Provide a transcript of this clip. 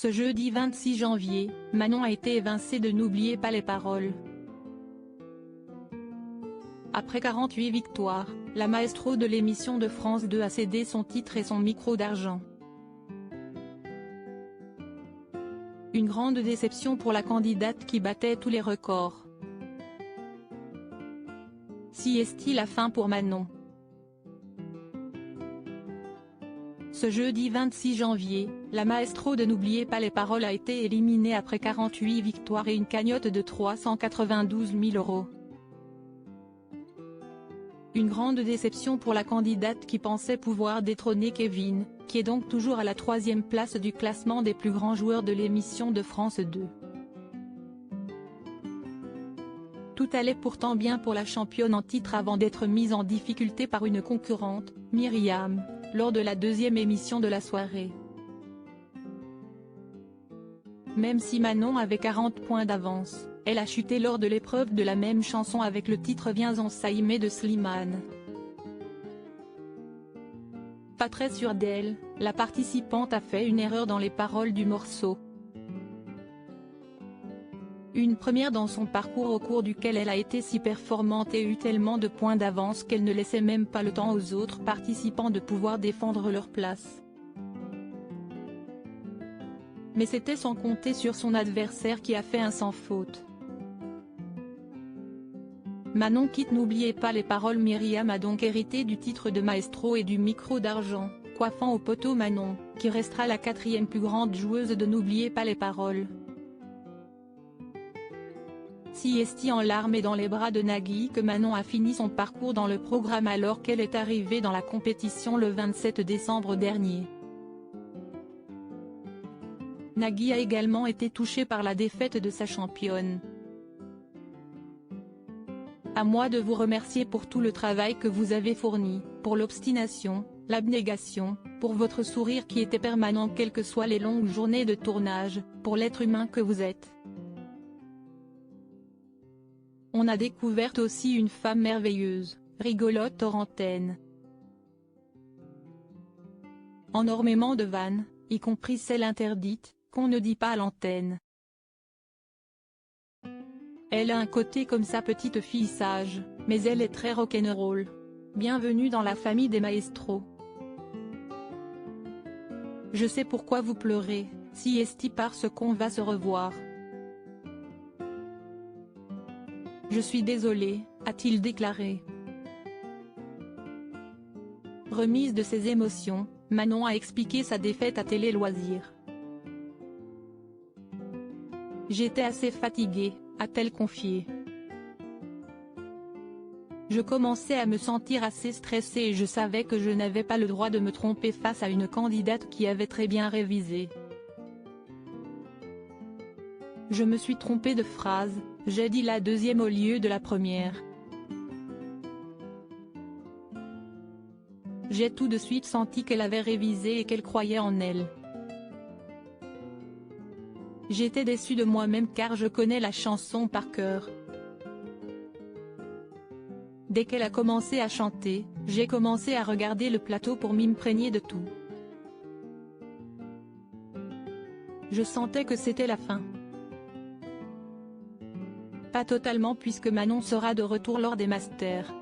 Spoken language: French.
Ce jeudi 26 janvier, Manon a été évincée de N'oubliez pas les paroles. Après 48 victoires, la maestro de l'émission de France 2 a cédé son titre et son micro d'argent. Une grande déception pour la candidate qui battait tous les records. Si est-il la fin pour Manon? Ce jeudi 26 janvier, la maestro de N'oubliez pas les paroles a été éliminée après 48 victoires et une cagnotte de 392 000 €. Une grande déception pour la candidate qui pensait pouvoir détrôner Kevin, qui est donc toujours à la 3e place du classement des plus grands joueurs de l'émission de France 2. Tout allait pourtant bien pour la championne en titre avant d'être mise en difficulté par une concurrente, Myriam, lors de la 2e émission de la soirée. Même si Manon avait 40 points d'avance, elle a chuté lors de l'épreuve de la même chanson avec le titre Viens on s'aimer de Slimane. Pas très sûre d'elle, la participante a fait une erreur dans les paroles du morceau. Une première dans son parcours au cours duquel elle a été si performante et eut tellement de points d'avance qu'elle ne laissait même pas le temps aux autres participants de pouvoir défendre leur place. Mais c'était sans compter sur son adversaire qui a fait un sans faute. Manon quitte N'oubliez pas les paroles. Myriam a donc hérité du titre de maestro et du micro d'argent, coiffant au poteau Manon, qui restera la 4e plus grande joueuse de N'oubliez pas les paroles. Si est en larmes et dans les bras de Nagui que Manon a fini son parcours dans le programme alors qu'elle est arrivée dans la compétition le 27 décembre dernier. Nagui a également été touché par la défaite de sa championne. À moi de vous remercier pour tout le travail que vous avez fourni, pour l'obstination, l'abnégation, pour votre sourire qui était permanent quelles que soient les longues journées de tournage, pour l'être humain que vous êtes. On a découvert aussi une femme merveilleuse, rigolote hors antenne. Énormément de vannes, y compris celles interdites, qu'on ne dit pas à l'antenne. Elle a un côté comme sa petite fille sage, mais elle est très rock'n'roll. Bienvenue dans la famille des maestros. Je sais pourquoi vous pleurez, si est parce qu'on va se revoir. Je suis désolé, a-t-il déclaré. Remise de ses émotions, Manon a expliqué sa défaite à Télé Loisirs. J'étais assez fatiguée, a-t-elle confié. Je commençais à me sentir assez stressée et je savais que je n'avais pas le droit de me tromper face à une candidate qui avait très bien révisé. Je me suis trompée de phrase, j'ai dit la 2e au lieu de la première. J'ai tout de suite senti qu'elle avait révisé et qu'elle croyait en elle. J'étais déçue de moi-même car je connais la chanson par cœur. Dès qu'elle a commencé à chanter, j'ai commencé à regarder le plateau pour m'imprégner de tout. Je sentais que c'était la fin. Pas totalement puisque Manon sera de retour lors des Masters.